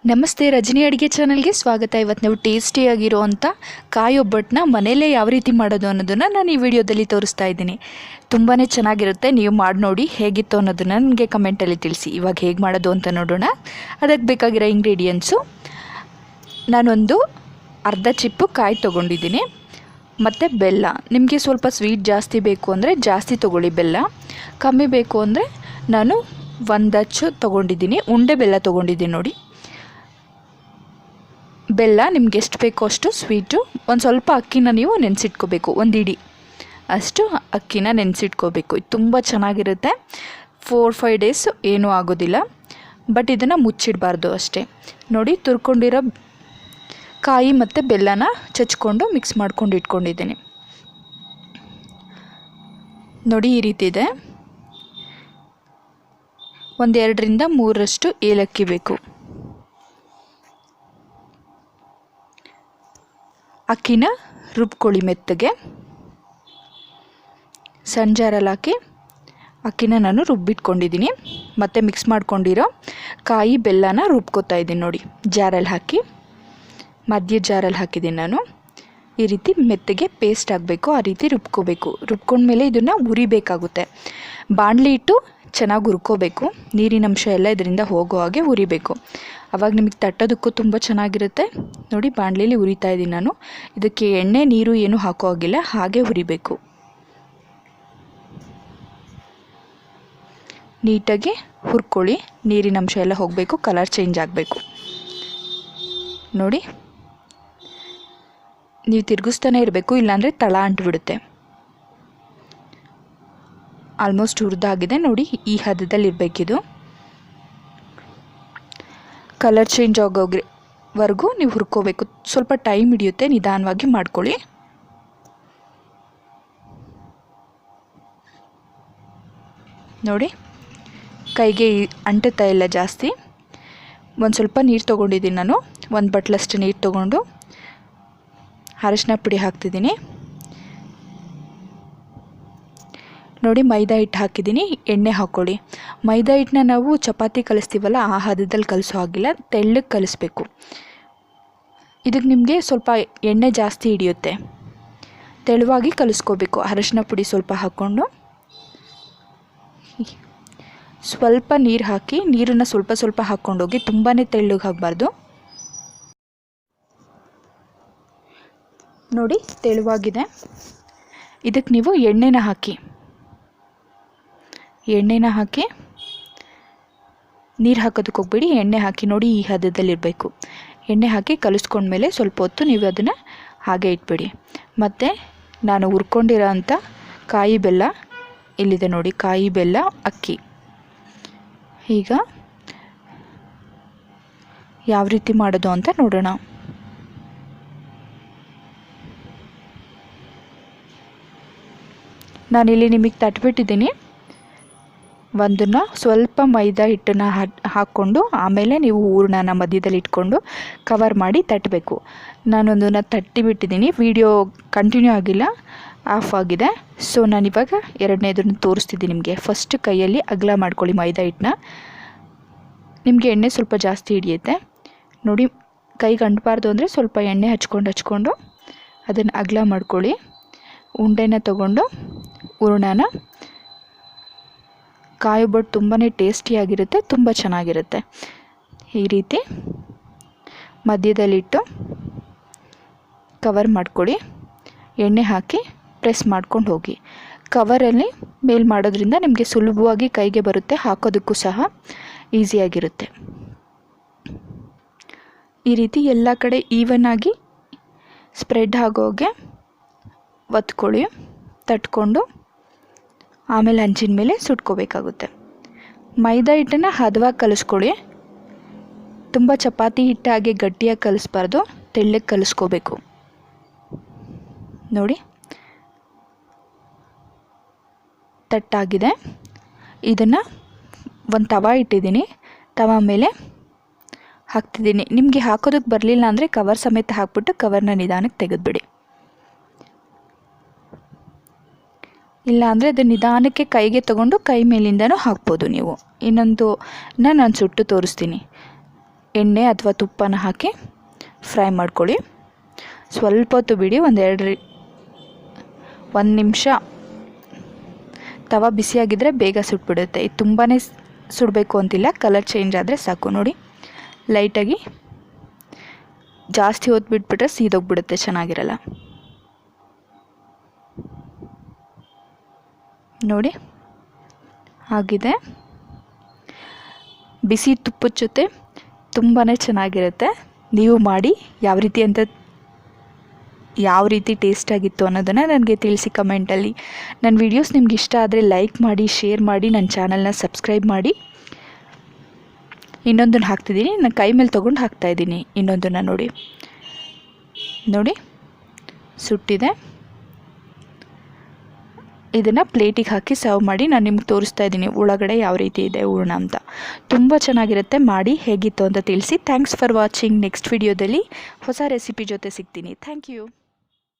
ನಮಸ್ತೆ ರಜನಿ ಅಡುಗೆ ಚಾನಲ್ಗೆ ಸ್ವಾಗತ। ಇವತ್ತು ನಾವು ಟೇಸ್ಟಿಯಾಗಿರುವಂಥ ಕಾಯಿ ಒಬ್ಬಟ್ಟನ್ನ ಮನೆಯಲ್ಲೇ ಯಾವ ರೀತಿ ಮಾಡೋದು ಅನ್ನೋದನ್ನು ನಾನು ಈ ವಿಡಿಯೋದಲ್ಲಿ ತೋರಿಸ್ತಾ ಇದ್ದೀನಿ। ತುಂಬಾ ಚೆನ್ನಾಗಿರುತ್ತೆ, ನೀವು ಮಾಡಿ ನೋಡಿ ಹೇಗಿತ್ತು ಅನ್ನೋದನ್ನು ನನಗೆ ಕಮೆಂಟಲ್ಲಿ ತಿಳಿಸಿ। ಇವಾಗ ಹೇಗೆ ಮಾಡೋದು ಅಂತ ನೋಡೋಣ। ಅದಕ್ಕೆ ಬೇಕಾಗಿರೋ ಇಂಗ್ರೀಡಿಯೆಂಟ್ಸು, ನಾನೊಂದು ಅರ್ಧ ಚಿಪ್ಪು ಕಾಯಿ ತೊಗೊಂಡಿದ್ದೀನಿ, ಮತ್ತು ಬೆಲ್ಲ। ನಿಮಗೆ ಸ್ವಲ್ಪ ಸ್ವೀಟ್ ಜಾಸ್ತಿ ಬೇಕು ಅಂದರೆ ಜಾಸ್ತಿ ತೊಗೊಳ್ಳಿ, ಬೆಲ್ಲ ಕಮ್ಮಿ ಬೇಕು ಅಂದರೆ ನಾನು ಒಂದು ಅಚ್ಚು ತೊಗೊಂಡಿದ್ದೀನಿ, ಉಂಡೆ ಬೆಲ್ಲ ತೊಗೊಂಡಿದ್ದೀನಿ ನೋಡಿ। ಬೆಲ್ಲ ನಿಮ್ಗೆ ಎಷ್ಟು ಬೇಕೋ ಅಷ್ಟು ಸ್ವೀಟು। ಒಂದು ಸ್ವಲ್ಪ ಅಕ್ಕಿನ ನೀವು ನೆನೆಸಿಟ್ಕೋಬೇಕು, ಒಂದು ಇಡೀ ಅಷ್ಟು ಅಕ್ಕಿನ ನೆನೆಸಿಟ್ಕೋಬೇಕು। ಇದು ತುಂಬ ಚೆನ್ನಾಗಿರುತ್ತೆ, 4-5 ಡೇಸ್ ಏನೂ ಆಗೋದಿಲ್ಲ, ಬಟ್ ಇದನ್ನು ಮುಚ್ಚಿಡಬಾರ್ದು ಅಷ್ಟೇ। ನೋಡಿ, ತುರ್ಕೊಂಡಿರೋ ಕಾಯಿ ಮತ್ತು ಬೆಲ್ಲನ ಚಚ್ಕೊಂಡು ಮಿಕ್ಸ್ ಮಾಡ್ಕೊಂಡು ಇಟ್ಕೊಂಡಿದ್ದೀನಿ ನೋಡಿ, ಈ ರೀತಿ ಇದೆ। ಒಂದು 2ರಿಂದ 3ರಷ್ಟು ಏಲಕ್ಕಿ ಬೇಕು। ಅಕ್ಕಿನ ರುಬ್ಕೊಳ್ಳಿ ಮೆತ್ತಗೆ, ಸಣ್ಣ ಜಾರಲ್ಲಿ ಹಾಕಿ ಅಕ್ಕಿನ ನಾನು ರುಬ್ಬಿಟ್ಕೊಂಡಿದ್ದೀನಿ। ಮತ್ತು ಮಿಕ್ಸ್ ಮಾಡ್ಕೊಂಡಿರೋ ಕಾಯಿ ಬೆಲ್ಲನ ರುಬ್ಕೋತಾ ಇದ್ದೀನಿ ನೋಡಿ, ಜಾರಲ್ಲಿ ಹಾಕಿ ಮಧ್ಯ ಜಾರಲ್ಲಿ ಹಾಕಿದ್ದೀನಿ ನಾನು। ಈ ರೀತಿ ಮೆತ್ತಗೆ ಪೇಸ್ಟ್ ಆಗಬೇಕು, ಆ ರೀತಿ ರುಬ್ಕೋಬೇಕು। ರುಬ್ಕೊಂಡ್ಮೇಲೆ ಇದನ್ನು ಹುರಿಬೇಕಾಗುತ್ತೆ, ಬಾಣಲಿ ಇಟ್ಟು ಚೆನ್ನಾಗಿ ಹುರ್ಕೋಬೇಕು, ನೀರಿನಂಶ ಎಲ್ಲ ಇದರಿಂದ ಹೋಗೋ ಹಾಗೆ ಹುರಿಬೇಕು, ಆವಾಗ ನಿಮಗೆ ತಟ್ಟೋದಕ್ಕೂ ತುಂಬ ಚೆನ್ನಾಗಿರುತ್ತೆ ನೋಡಿ। ಬಾಣಲಿಲಿ ಹುರಿತಾ ಇದ್ದೀನಿ ನಾನು, ಇದಕ್ಕೆ ಎಣ್ಣೆ ನೀರು ಏನು ಹಾಕೋ ಹಾಗಿಲ್ಲ, ಹಾಗೆ ಹುರಿಬೇಕು। ನೀಟಾಗಿ ಹುರ್ಕೊಳ್ಳಿ, ನೀರಿನಂಶ ಎಲ್ಲ ಹೋಗಬೇಕು, ಕಲರ್ ಚೇಂಜ್ ಆಗಬೇಕು ನೋಡಿ। ನೀವು ತಿರುಗಿಸ್ತಾನೆ ಇರಬೇಕು, ಇಲ್ಲಾಂದರೆ ತಳ ಅಂಟ್ಬಿಡುತ್ತೆ। ಆಲ್ಮೋಸ್ಟ್ ಹುರಿದಾಗಿದೆ ನೋಡಿ, ಈ ಹದದಲ್ಲಿ ಇರಬೇಕಿದು। ಕಲರ್ ಚೇಂಜ್ ಆಗೋವರೆಗೂ ನೀವು ಹುರ್ಕೋಬೇಕು, ಸ್ವಲ್ಪ ಟೈಮ್ ಹಿಡಿಯುತ್ತೆ, ನಿಧಾನವಾಗಿ ಮಾಡ್ಕೊಳ್ಳಿ। ನೋಡಿ, ಕೈಗೆ ಅಂಟುತ್ತಾ ಇಲ್ಲ ಜಾಸ್ತಿ। ಒಂದು ಸ್ವಲ್ಪ ನೀರು ತೊಗೊಂಡಿದ್ದೀನಿ ನಾನು, ಒಂದು ಬಟ್ಲಷ್ಟು ನೀರು ತೊಗೊಂಡು ಅರಿಶಿನ ಪುಡಿ ಹಾಕ್ತಿದ್ದೀನಿ ನೋಡಿ। ಮೈದಾ ಹಿಟ್ಟು ಹಾಕಿದ್ದೀನಿ, ಎಣ್ಣೆ ಹಾಕ್ಕೊಳ್ಳಿ। ಮೈದಾ ಹಿಟ್ಟನ್ನ ನಾವು ಚಪಾತಿ ಕಲಿಸ್ತೀವಲ್ಲ, ಆ ಹದದಲ್ಲಿ ಕಲಿಸೋ ಹಾಗಿಲ್ಲ, ತೆಳ್ಳಗೆ ಕಲಿಸ್ಬೇಕು। ಇದಕ್ಕೆ ನಿಮಗೆ ಸ್ವಲ್ಪ ಎಣ್ಣೆ ಜಾಸ್ತಿ ಹಿಡಿಯುತ್ತೆ, ತೆಳುವಾಗಿ ಕಲಿಸ್ಕೋಬೇಕು। ಅರಿಶಿನ ಪುಡಿ ಸ್ವಲ್ಪ ಹಾಕ್ಕೊಂಡು ಸ್ವಲ್ಪ ನೀರು ಹಾಕಿ, ನೀರನ್ನು ಸ್ವಲ್ಪ ಸ್ವಲ್ಪ ಹಾಕ್ಕೊಂಡೋಗಿ, ತುಂಬಾ ತೆಳ್ಳಗೆ ಆಗಬಾರ್ದು ನೋಡಿ, ತೆಳುವಾಗಿದೆ। ಇದಕ್ಕೆ ನೀವು ಎಣ್ಣೆನ ಹಾಕಿ ನೀರು ಹಾಕೋದಕ್ಕೆ ಹೋಗ್ಬೇಡಿ, ಎಣ್ಣೆ ಹಾಕಿ ನೋಡಿ, ಈ ಹದದಲ್ಲಿರಬೇಕು। ಎಣ್ಣೆ ಹಾಕಿ ಕಲಿಸ್ಕೊಂಡ್ಮೇಲೆ ಸ್ವಲ್ಪ ಹೊತ್ತು ನೀವು ಅದನ್ನು ಹಾಗೆ ಇಟ್ಬಿಡಿ। ಮತ್ತು ನಾನು ಹುರ್ಕೊಂಡಿರೋ ಅಂಥ ಕಾಯಿ ಬೆಲ್ಲ ಇಲ್ಲಿದೆ ನೋಡಿ, ಕಾಯಿ ಬೆಲ್ಲ, ಅಕ್ಕಿ। ಈಗ ಯಾವ ರೀತಿ ಮಾಡೋದು ಅಂತ ನೋಡೋಣ। ನಾನಿಲ್ಲಿ ನಿಮಗೆ ತಟ್ಬಿಟ್ಟಿದ್ದೀನಿ, ಒಂದನ್ನು ಸ್ವಲ್ಪ ಮೈದಾ ಹಿಟ್ಟನ್ನು ಹಾಕ್ಕೊಂಡು, ಆಮೇಲೆ ನೀವು ಹೂರಣನ ಮಧ್ಯದಲ್ಲಿ ಇಟ್ಕೊಂಡು ಕವರ್ ಮಾಡಿ ತಟ್ಟಬೇಕು। ನಾನೊಂದನ್ನು ತಟ್ಟಿಬಿಟ್ಟಿದ್ದೀನಿ, ವಿಡಿಯೋ ಕಂಟಿನ್ಯೂ ಆಗಿಲ್ಲ, ಆಫ್ ಆಗಿದೆ। ಸೊ ನಾನಿವಾಗ ಎರಡನೇದನ್ನು ತೋರಿಸ್ತಿದ್ದೀನಿ ನಿಮಗೆ। ಫಸ್ಟ್ ಕೈಯಲ್ಲಿ ಅಗಲ ಮಾಡ್ಕೊಳ್ಳಿ ಮೈದಾ ಹಿಟ್ಟನ್ನ, ನಿಮಗೆ ಎಣ್ಣೆ ಸ್ವಲ್ಪ ಜಾಸ್ತಿ ಹಿಡಿಯುತ್ತೆ ನೋಡಿ, ಕೈಗೆ ಅಂಟಬಾರ್ದು ಅಂದರೆ ಸ್ವಲ್ಪ ಎಣ್ಣೆ ಹಚ್ಕೊಂಡು ಅದನ್ನು ಅಗಲ ಮಾಡ್ಕೊಳ್ಳಿ। ಉಂಡೆನ ತಗೊಂಡು ಹೂರಣನ, ಕಾಯಿ ಒಬ್ಬಟ್ಟು ತುಂಬಾ ಟೇಸ್ಟಿಯಾಗಿರುತ್ತೆ, ತುಂಬ ಚೆನ್ನಾಗಿರುತ್ತೆ। ಈ ರೀತಿ ಮಧ್ಯದಲ್ಲಿಟ್ಟು ಕವರ್ ಮಾಡ್ಕೊಳ್ಳಿ, ಎಣ್ಣೆ ಹಾಕಿ ಪ್ರೆಸ್ ಮಾಡ್ಕೊಂಡು ಹೋಗಿ। ಕವರಲ್ಲಿ ಮೇಲ್ ಮಾಡೋದ್ರಿಂದ ನಿಮಗೆ ಸುಲಭವಾಗಿ ಕೈಗೆ ಬರುತ್ತೆ, ಹಾಕೋದಕ್ಕೂ ಸಹ ಈಸಿಯಾಗಿರುತ್ತೆ। ಈ ರೀತಿ ಎಲ್ಲ ಕಡೆ ಈವನ್ ಆಗಿ ಸ್ಪ್ರೆಡ್ ಆಗೋಗೆ ಒತ್ಕೊಳ್ಳಿ, ತಟ್ಕೊಂಡು ಆಮೇಲೆ ಹಂಚಿನ ಮೇಲೆ ಸುಟ್ಕೋಬೇಕಾಗುತ್ತೆ। ಮೈದಾ ಹಿಟ್ಟನ್ನು ಹದವಾಗಿ ಕಲಿಸ್ಕೊಳ್ಳಿ, ತುಂಬ ಚಪಾತಿ ಹಿಟ್ಟಾಗಿ ಗಟ್ಟಿಯಾಗಿ ಕಲಿಸ್ಬಾರ್ದು, ತೆಳ್ಳಗೆ ಕಲಿಸ್ಕೋಬೇಕು ನೋಡಿ। ತಟ್ಟಾಗಿದೆ, ಇದನ್ನು ಒಂದು ತವ ಇಟ್ಟಿದ್ದೀನಿ, ತವ ಮೇಲೆ ಹಾಕ್ತಿದ್ದೀನಿ। ನಿಮಗೆ ಹಾಕೋದಕ್ಕೆ ಬರಲಿಲ್ಲ ಅಂದರೆ ಕವರ್ ಸಮೇತ ಹಾಕ್ಬಿಟ್ಟು ಕವರ್ನ ನಿಧಾನಕ್ಕೆ ತೆಗೆದುಬಿಡಿ, ಇಲ್ಲ ಅಂದರೆ ಅದು ನಿಧಾನಕ್ಕೆ ಕೈಗೆ ತೊಗೊಂಡು ಕೈ ಮೇಲಿಂದನೂ ಹಾಕ್ಬೋದು ನೀವು। ಇನ್ನೊಂದು ನಾನು ಸುಟ್ಟು ತೋರಿಸ್ತೀನಿ, ಎಣ್ಣೆ ಅಥವಾ ತುಪ್ಪನ ಹಾಕಿ ಫ್ರೈ ಮಾಡ್ಕೊಳ್ಳಿ. ಸ್ವಲ್ಪ ಹೊತ್ತು ಬಿಡಿ, ಒಂದು ನಿಮಿಷ. ತವ ಬಿಸಿಯಾಗಿದ್ದರೆ ಬೇಗ ಸುಟ್ಬಿಡುತ್ತೆ. ಇದು ತುಂಬಾ ಸುಡಬೇಕು ಅಂತಿಲ್ಲ, ಕಲರ್ ಚೇಂಜ್ ಆದರೆ ಸಾಕು. ನೋಡಿ, ಲೈಟಾಗಿ. ಜಾಸ್ತಿ ಹೊತ್ತು ಬಿಟ್ಬಿಟ್ರೆ ಸೀದೋಗ್ಬಿಡುತ್ತೆ, ಚೆನ್ನಾಗಿರಲ್ಲ. ನೋಡಿ ಆಗಿದೆ. ಬಿಸಿ ತುಪ್ಪದ ಜೊತೆ ತುಂಬಾ ಚೆನ್ನಾಗಿರುತ್ತೆ. ನೀವು ಮಾಡಿ ಯಾವ ರೀತಿ ಟೇಸ್ಟ್ ಆಗಿತ್ತು ಅನ್ನೋದನ್ನು ನನಗೆ ತಿಳಿಸಿ ಕಮೆಂಟಲ್ಲಿ. ನನ್ನ ವೀಡಿಯೋಸ್ ನಿಮ್ಗೆ ಇಷ್ಟ ಆದರೆ ಲೈಕ್ ಮಾಡಿ, ಶೇರ್ ಮಾಡಿ, ನನ್ನ ಚಾನಲ್ನ ಸಬ್ಸ್ಕ್ರೈಬ್ ಮಾಡಿ. ಇನ್ನೊಂದನ್ನು ಹಾಕ್ತಿದ್ದೀನಿ, ನಾನು ಕೈ ಮೇಲೆ ತೊಗೊಂಡು ಹಾಕ್ತಾಯಿದ್ದೀನಿ ಇನ್ನೊಂದನ್ನು. ನೋಡಿ ಸುಟ್ಟಿದೆ. ಇದನ್ನು ಪ್ಲೇಟಿಗೆ ಹಾಕಿ ಸರ್ವ್ ಮಾಡಿ ನಾನು ನಿಮ್ಗೆ ತೋರಿಸ್ತಾ ಇದ್ದೀನಿ ಒಳಗಡೆ ಯಾವ ರೀತಿ ಇದೆ ಹೂರಣ ಅಂತ. ತುಂಬ ಚೆನ್ನಾಗಿರುತ್ತೆ. ಮಾಡಿ ಹೇಗಿತ್ತು ಅಂತ ತಿಳಿಸಿ. Thanks for watching. ನೆಕ್ಸ್ಟ್ ವಿಡಿಯೋದಲ್ಲಿ ಹೊಸ ರೆಸಿಪಿ ಜೊತೆ ಸಿಗ್ತೀನಿ. Thank you.